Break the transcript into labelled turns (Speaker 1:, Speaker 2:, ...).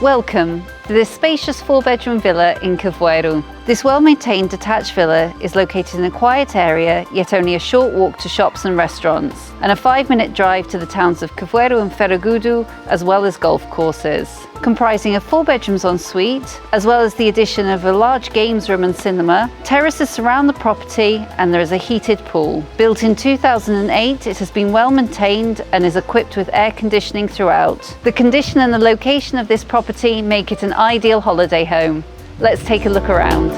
Speaker 1: Welcome to this spacious 4-bedroom villa in Carvoeiro. This well-maintained detached villa is located in a quiet area, yet only a short walk to shops and restaurants, and a 5-minute drive to the towns of Carvoeiro and Ferragudo, as well as golf courses. Comprising of 4 bedrooms en suite, as well as the addition of a large games room and cinema, terraces surround the property and there is a heated pool. Built in 2008, it has been well maintained and is equipped with air conditioning throughout. The condition and the location of this property make it an ideal holiday home. Let's take a look around.